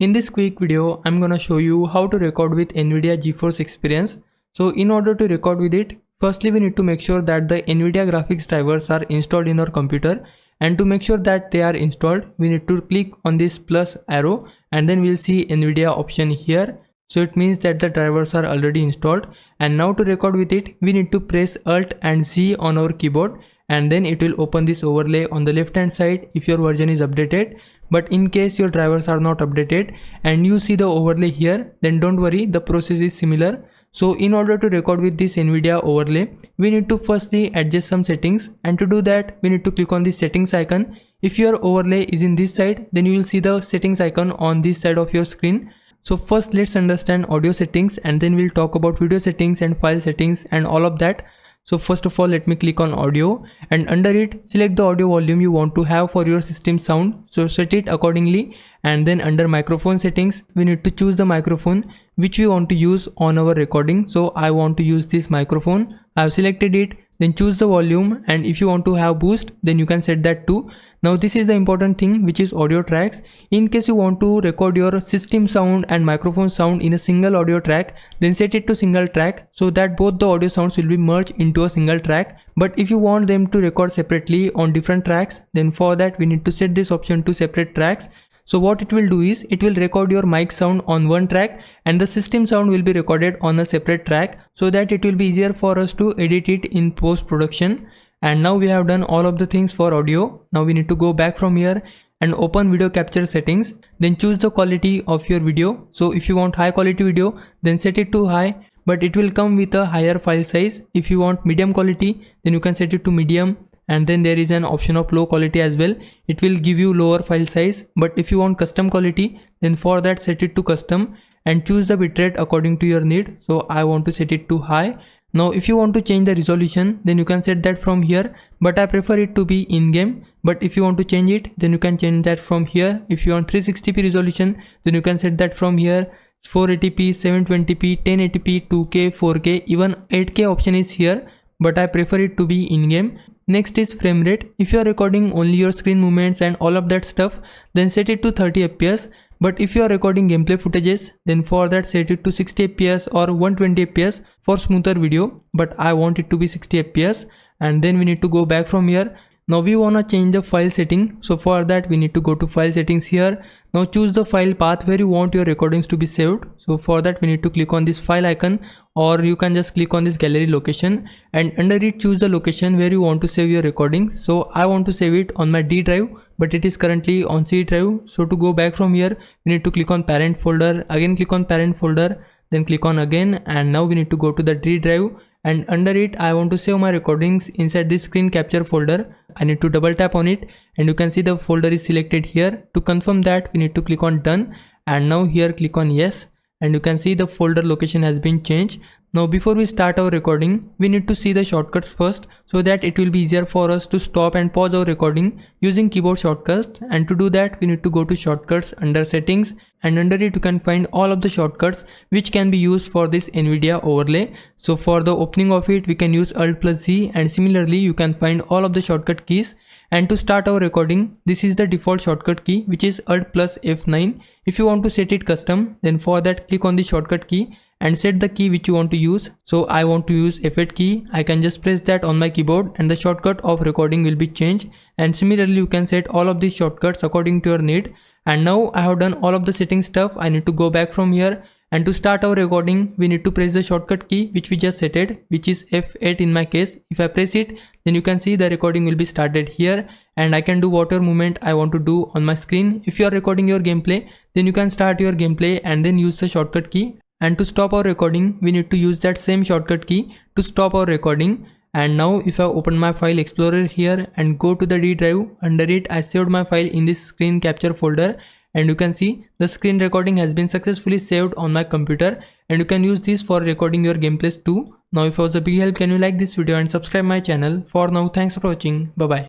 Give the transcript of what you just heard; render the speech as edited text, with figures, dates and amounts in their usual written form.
In this quick video, I'm gonna show you how to record with NVIDIA GeForce Experience. So in order to record with it, firstly we need to make sure that the NVIDIA graphics drivers are installed in our computer, and to make sure that they are installed, we need to click on this plus arrow and then we'll see NVIDIA option here. So it means that the drivers are already installed, and now to record with it, we need to press Alt and Z on our keyboard, and then it will open this overlay on the left hand side if your version is updated. But in case your drivers are not updated and you see the overlay here, then don't worry, the process is similar. So in order to record with this NVIDIA overlay, we need to firstly adjust some settings, and to do that we need to click on the settings icon. If your overlay is in this side, then you will see the settings icon on this side of your screen. So first let's understand audio settings, and then we'll talk about video settings and file settings and all of that. So first of all, let me click on audio, and under it select the audio volume you want to have for your system sound. So set it accordingly, and then under microphone settings we need to choose the microphone which we want to use on our recording. So I want to use this microphone. I have selected it. Then choose the volume, and if you want to have boost, then you can set that too. Now this is the important thing, which is audio tracks. In case you want to record your system sound and microphone sound in a single audio track, then set it to single track so that both the audio sounds will be merged into a single track. But if you want them to record separately on different tracks, then for that we need to set this option to separate tracks. So what it will do is, it will record your mic sound on one track and the system sound will be recorded on a separate track, so that it will be easier for us to edit it in post production. And now we have done all of the things for audio. Now we need to go back from here and open video capture settings. Then choose the quality of your video. So if you want high quality video, then set it to high, but it will come with a higher file size. If you want medium quality, then you can set it to medium. And then there is an option of low quality as well. It will give you lower file size. But if you want custom quality, then for that set it to custom and choose the bitrate according to your need. So I want to set it to high. Now if you want to change the resolution, then you can set that from here, but I prefer it to be in game. But if you want to change it, then you can change that from here. If you want 360p resolution, then you can set that from here. 480p, 720p, 1080p, 2K, 4K, even 8K option is here, but I prefer it to be in game. Next is frame rate. If you are recording only your screen movements and all of that stuff, then set it to 30 fps. But if you are recording gameplay footages, then for that set it to 60 fps or 120 fps for smoother video. But I want it to be 60 fps. And then we need to go back from here. Now we wanna change the file setting. So for that we need to go to file settings here. Now choose the file path where you want your recordings to be saved. So for that we need to click on this file icon, or you can just click on this gallery location, and under it choose the location where you want to save your recordings. So I want to save it on my D drive, but it is currently on C drive. So to go back from here, we need to click on parent folder, again click on parent folder, then click on again, and now we need to go to the D drive, and under it I want to save my recordings inside this screen capture folder. I need to double tap on it, and you can see the folder is selected here. To confirm that, we need to click on done, and now here click on yes, and you can see the folder location has been changed. Now before we start our recording, we need to see the shortcuts first, so that it will be easier for us to stop and pause our recording using keyboard shortcuts. And to do that, we need to go to shortcuts under settings, and under it you can find all of the shortcuts which can be used for this NVIDIA overlay. So for the opening of it, we can use Alt plus Z, and similarly you can find all of the shortcut keys. And to start our recording, this is the default shortcut key, which is Alt plus F9. If you want to set it custom, then for that click on the shortcut key and set the key which you want to use. So I want to use F8 key. I can just press that on my keyboard and the shortcut of recording will be changed. And similarly you can set all of these shortcuts according to your need. And now I have done all of the setting stuff. I need to go back from here, and to start our recording we need to press the shortcut key which we just set it, which is F8 in my case. If I press it, then you can see the recording will be started here, and I can do whatever movement I want to do on my screen. If you are recording your gameplay, then you can start your gameplay and then use the shortcut key. And to stop our recording, we need to use that same shortcut key to stop our recording. And now if I open my file explorer here and go to the D drive, under it I saved my file in this screen capture folder, and you can see the screen recording has been successfully saved on my computer, and you can use this for recording your gameplays too. Now if it was a big help, can you like this video and subscribe my channel. For now, thanks for watching. Bye bye.